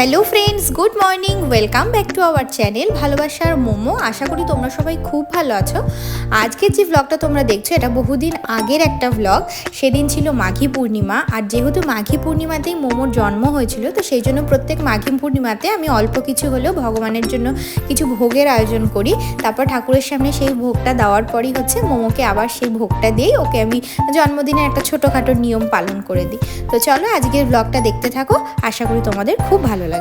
Hello friends, good morning, welcome back to our channel ভালোবাসার মোমো। আশা করি তোমরা সবাই খুব ভালো আছো। আজকের যে ব্লগটা তোমরা দেখছো এটা বহুদিন আগের একটা ব্লগ। সেদিন ছিল মাঘী পূর্ণিমা, আর যেহেতু মাঘী পূর্ণিমাতেই মোমোর জন্ম হয়েছিল, তো সেই জন্য প্রত্যেক মাঘী পূর্ণিমাতে আমি অল্প কিছু হলেও ভগবানের জন্য কিছু ভোগের আয়োজন করি। তারপর ঠাকুরের সামনে সেই ভোগটা দেওয়ার পরই হচ্ছে মোমোকে আবার সেই ভোগটা দিয়েই ওকে আমি জন্মদিনের একটা ছোটোখাটো নিয়ম পালন করে দিই। তো চলো আজকের ব্লগটা দেখতে থাকো, আশা করি তোমাদের খুব ভালো লাগবে।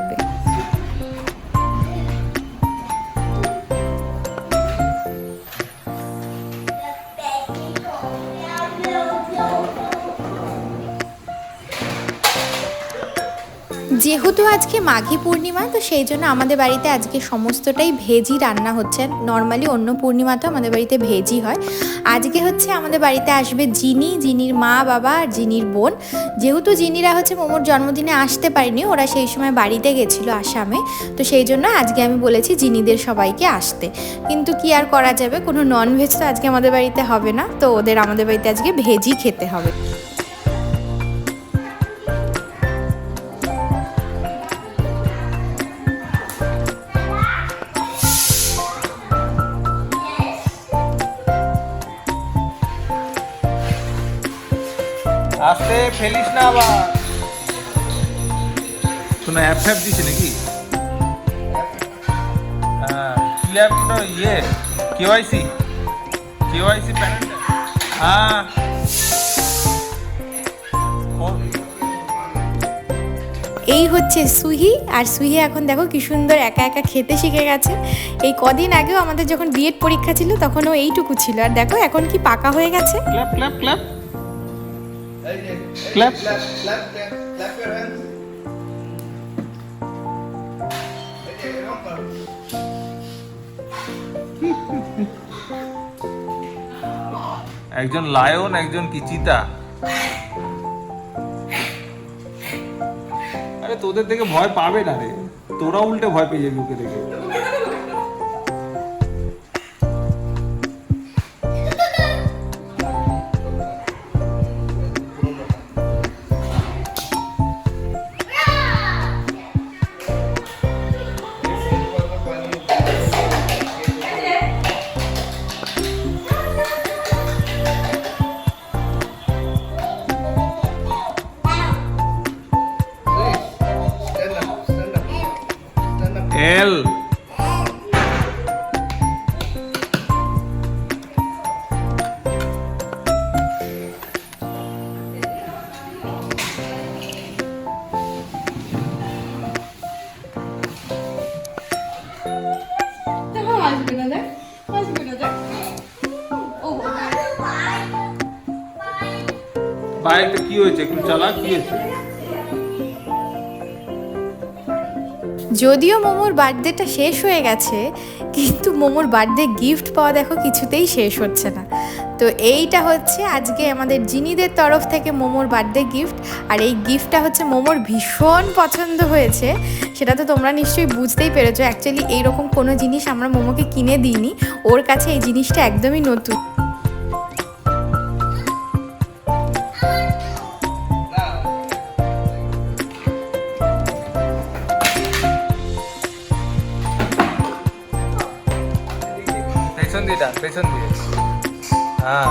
যেহেতু আজকে মাঘী পূর্ণিমা, তো সেই জন্য আমাদের বাড়িতে আজকে সমস্তটাই ভেজই রান্না হচ্ছে। নর্মালি অন্য পূর্ণিমাতেও আমাদের বাড়িতে ভেজই হয়। আজকে হচ্ছে আমাদের বাড়িতে আসবে জিনির মা বাবা আর জিনির বোন। যেহেতু জিনিরা হচ্ছে মোমোর জন্মদিনে আসতে পারেনি, ওরা সেই সময় বাড়িতে গেছিলো আসামে, তো সেই জন্য আজকে আমি বলেছি জিনিদের সবাইকে আসতে। কিন্তু কি আর করা যাবে, কোনো ননভেজ তো আজকে আমাদের বাড়িতে হবে না, তো ওদের আমাদের বাড়িতে আজকে ভেজই খেতে হবে। আস্তে ফেলিস না আবার। কোনো অ্যাপ ফ্যাপ দিছে নাকি? হ্যাঁ, কি অ্যাপটা? KYC panel. হ্যাঁ, এই হচ্ছে সুহি, আর সুহি এখন দেখো কি সুন্দর একা একা খেতে শিখে গেছে। এই কদিন আগেও আমাদের যখন বিএড পরীক্ষা ছিল তখন ও এইটুকু ছিল, আর দেখো এখন কি পাকা হয়ে গেছে। Clap clap clap clap Clap your hands. একজন লায়ন, একজন কি চিতা। আরে তোদের দেখে ভয় পাবে না রে, তোরা উল্টে ভয় পেয়ে যাবি ওকে দেখে। এল বাইকটা কি হয়েছে? একটু চালা, কি হয়েছে? যদিও মোমোর বার্থডেটা শেষ হয়ে গেছে, কিন্তু মোমোর বার্থডে গিফট পাওয়া দেখো কিছুতেই শেষ হচ্ছে না। তো এইটা হচ্ছে আজকে আমাদের জিনিদের তরফ থেকে মোমোর বার্থডে গিফট, আর এই গিফটটা হচ্ছে মোমোর ভীষণ পছন্দ হয়েছে। সেটা তো তোমরা নিশ্চয়ই বুঝতেই পেরেছো। অ্যাকচুয়ালি এইরকম কোনো জিনিস আমরা মোমোকে কিনে দিইনি, ওর কাছে এই জিনিসটা একদমই নতুন। পেছন দিয়ে, হ্যাঁ,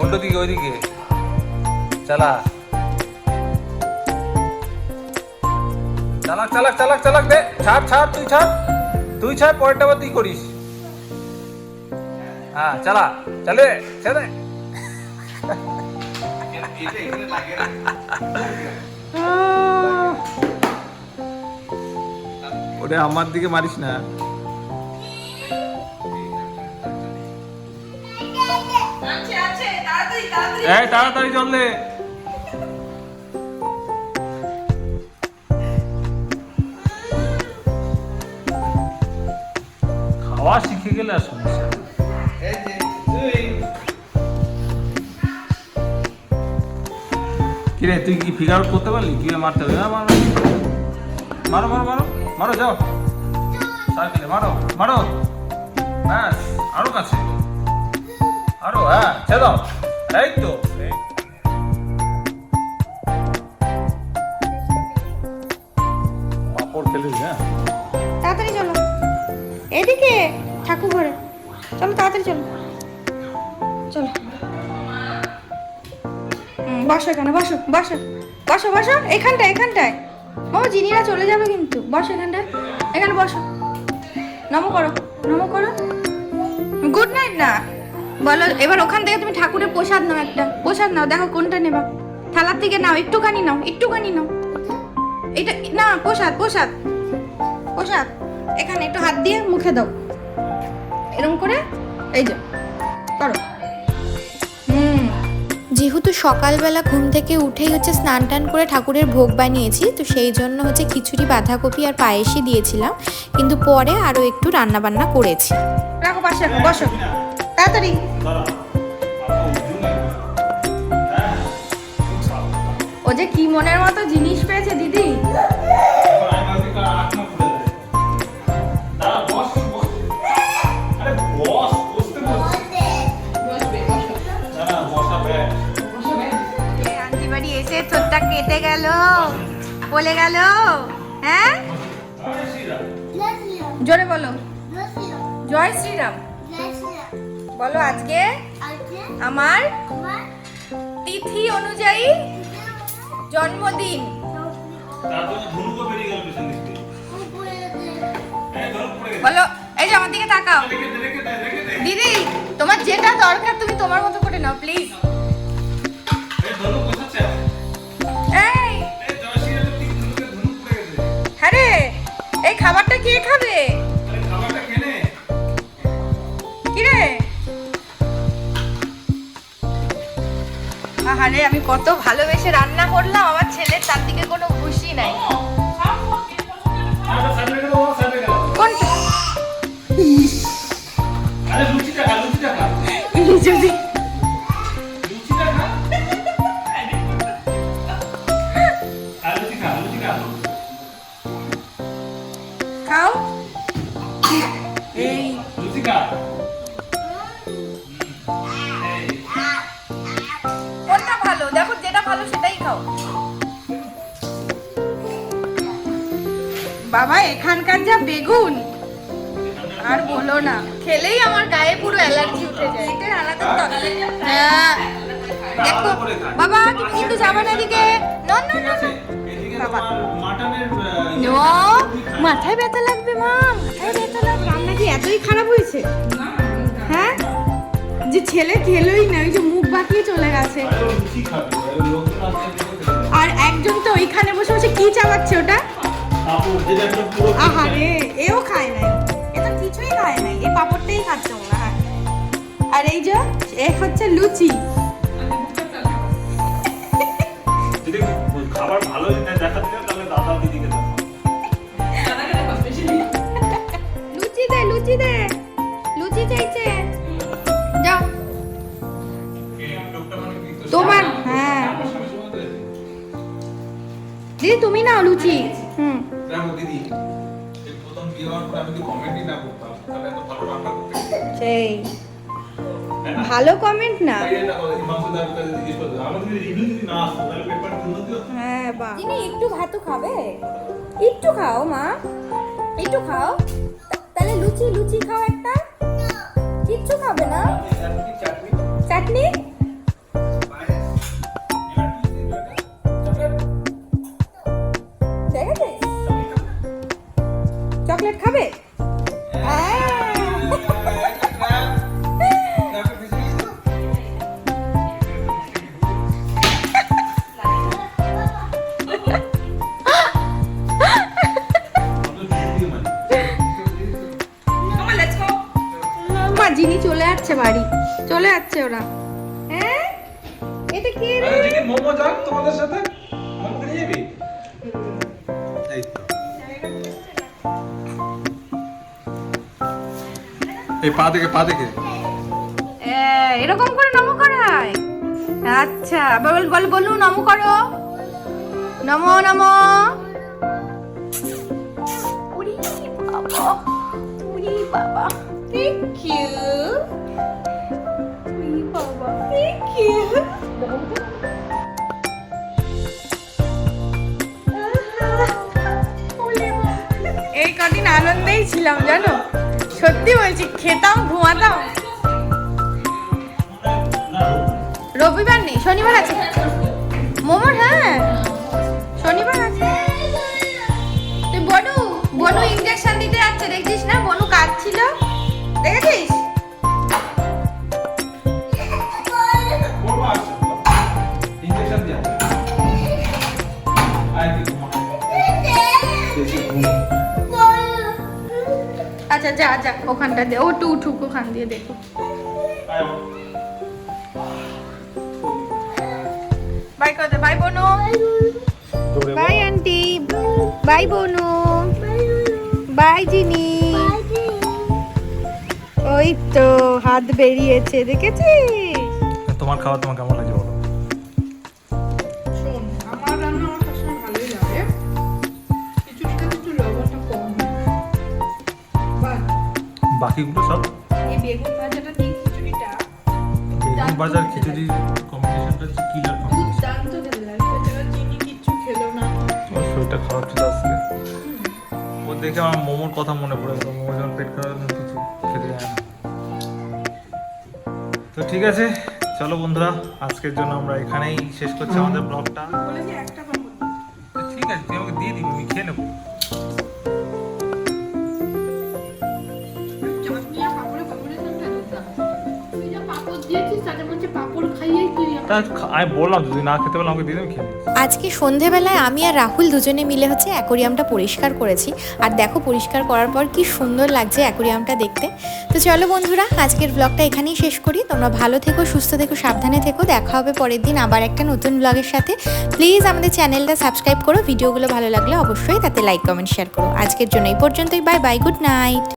উল্টো দিকে, ওইদিকে চালা, চালাক দে, ছাড়, তুই ছাড়, পরেরটা আবার তুই করিস। হ্যাঁ, চালে ছেড়ে। ওটা আমার দিকে মারিস না। এই তাড়াতাড়ি চললে। খাওয়া শিখে গেলে আর সমস্যা। কিরে, তুই কি ফিগার আউট করতে পারলি? কি মারতে হবে? মারো, যাও সার্কেলে মারো। ব্যাস, আরো কাছে, আরো, হ্যাঁ, ছেড়ে দাও। এই তো, এদিকে ঠাকুর ঘরে চলো, তাড়াতাড়ি চলো, চলো। বসো এখানে, বসো বসো বসো বসো, এখানটায় এখানটায়। ও জিনিরা চলে যাবে কিন্তু, বসো এখানটায়, এখানে বসো। নমো করো, নমো করো। গুড নাইট না বলো। এবার ওখান থেকে তুমি ঠাকুরের প্রসাদ নাও, একটা প্রসাদ নাও, দেখো কোনটা নেবা। থালার থেকে নাও, একটুখানি নাও, একটুখানি নাও। এটা না, প্রসাদ প্রসাদ প্রসাদ। এখানে একটু হাত দিয়ে মুখে দাও, এরকম করে, এই যে করো। যেহেতু সকালবেলা ঘুম থেকে উঠেই হচ্ছে স্নান টান করে ঠাকুরের ভোগ বানিয়েছি, তো সেই জন্য হচ্ছে খিচুড়ি, বাঁধাকপি আর পায়েসই দিয়েছিলাম, কিন্তু পরে আরও একটু রান্না বান্না করেছি। রাখো পাশে, রাখো, বসো তাড়াতাড়ি। ও যে কি মনের মতো জিনিস পেয়েছে দিদি। আন্টি বাড়ি এসে ঠোঁটটা কেটে গেল, বলে গেল। হ্যাঁ জোরে বলো, জয় শ্রীরাম বলো। আজকে আমার তিথি অনুযায়ী জন্মদিন। বলো, এই যে আমার দিকে তাকাও। দিদি তোমার যেটা দরকার তুমি তোমার মতো করে নাও প্লিজ। এই হ্যাঁ রে, এই খাবারটা কে খাবে? কি রে? আহারে, আমি কত ভালোবেসে রান্না করলাম, আমার ছেলের তার দিকে কোনো খুশি নাই। কোনটা? যদি খাও। এই কোনটা ভালো দেখো, যেটা ভালো সেটাই খাও। বাবা এখানকার যা বেগুন আর বলো না, খেলেই আমার গায়ে পুরো অ্যালার্জি উঠে যায়। এটা আলাদা তো। হ্যাঁ দেখো বাবা, তুমি কিন্তু যাবে না এদিকে। না না না বাবা, নো, মাথায় ব্যথা লাগবে মা, মাথায় ব্যথা লাগবে। রান্না কি এতই খারাপ হয়েছে? হ্যাঁ, যে ছেলে খেলোই না, ওই যে মুখ বাঁকিয়ে চলে গেছে। আর একজন তো ওইখানে বসে বসে কি চালাচ্ছে ওটা। আহারে, এও খায় নাই, এ তো কিছুই খায় নাই, এই পাপড়টাই খাচ্ছে মনে হয়। আর এই যে এ হচ্ছে লুচি। খাবার ভালো দেখা দিলে তাহলে দাদা দিদিকে দাও। লুচি দে, লুচি দে, লুচি চাইছে। যাও তোমার। হ্যাঁ দিদি তুমি নাও লুচি। দেখো দিদি, এই প্রথম বিয়ে হওয়ার পর আমি তো কমেন্টই না করতাম, তাহলে এত ভালো রান্না করতে। সেই ভালো কমেন্ট না। হ্যাঁ বা একটু ভাত খাবে, একটু খাও মা, একটু খাও। তাহলে লুচি, লুচি খাও একটা। কিচ্ছু খাবে না? চাটনি চকলেট খাবে? জিনি চলে যাচ্ছে বাড়ি, চলে যাচ্ছে ওরা। হ্যাঁ এটা কি রে? আরে মোমো যাক তোমাদের সাথে, মোমো খেয়ে যাবি? এই তো এই পা দেখে, পা দেখে এরকম করে নমো করায়। আচ্ছা বল বল, বলু নমো করো, নমো নমো। উড়ি বাবা, উড়ি বাবা, থ্যাংক ইউ। উড়ি বাবা, থ্যাংক ইউ। এই কদিন আনন্দেই ছিলাম জানো। সত্যি বলছি, খেতাম ঘুমাতাম। রবিবার নেই, শনিবার আছে মোমোর। হ্যাঁ শনিবার আছে। তুই বনু বনু ইনজেকশন দিতে যাচ্ছে, দেখছিস না? বনু কাঁদছিল, দেখেছিস? বলবো আসছে ইনজেকশন দিয়া আই দি ঘুমা বেশি ঘুম আচ্ছা যা যা ওখানটা দে, ও উঠুক ওখান দিয়ে দেখো। আয় বাই করে দে, বাই বনু, দৌড়ে বাই আন্টি, বাই বনু, বাই জিনি। ওই তো হাত বেরিয়েছে, দেখেছিস? তোমার খাওয়া তোমার কেমন লাগে বলো? শোন, আমার রান্না আমার সবসময় ভালোই লাগে। খিচুড়িটা একটু লবণটা কম হয়। বাট বাকিগুলো সব এই বেগুন ভাজাটা দিয়ে খিচুড়িটা বেগুন বাজার খিচুড়ি কম্বিনেশনটা হচ্ছে কিলার কম্বিনেশন। দুর্দান্ত খেতে লাগে। বেচারা চিনি কিচ্ছু খেলো না। তোমার শরীরটা খারাপ ছিল আজকে। ও দেখে আমার মোমোর কথা মনে পড়ে গেল। মোমো যখন পেট খারাপ হয় কিছু খেতে যায় না। তো ঠিক আছে, চলো বন্ধুরা, আজকের জন্য আমরা এখানেই শেষ করছি আমাদের ব্লগটা। বলে যে একটা পাপড় দিই। ঠিক আছে, তুই আমাকে দিয়ে দিবি, আমি খেয়ে নেবো। চাটনি আর পাঁপড়ের কম্বিনেশনটা দুর্দান্ত। তুই যা পাঁপড় দিয়েছিস তাদের মধ্যে পাঁপড় খাইয়েই তুই তা আমি বললাম তো, তুই না খেতে পারলে আমাকে দিয়ে দেবে, খেয়ে নিস। আজকে সন্ধেবেলায় আমি আর রাহুল দুজনে মিলে হচ্ছে অ্যাকোরিয়ামটা পরিষ্কার করেছি। আর দেখো পরিষ্কার করার পর কি সুন্দর লাগছে অ্যাকোরিয়ামটা দেখতে। তো চলো বন্ধুরা, আজকের ব্লগটা এখানেই শেষ করি। তোমরা ভালো থেকো, সুস্থ থেকো, সাবধানে থেকো। দেখা হবে পরের দিন আবার একটা নতুন ব্লগের সাথে। প্লিজ আমাদের চ্যানেলটা সাবস্ক্রাইব করো। ভিডিওগুলো ভালো লাগলে অবশ্যই তাতে লাইক কমেন্ট শেয়ার করো। আজকের জন্য এই পর্যন্তই। Bye bye, good night.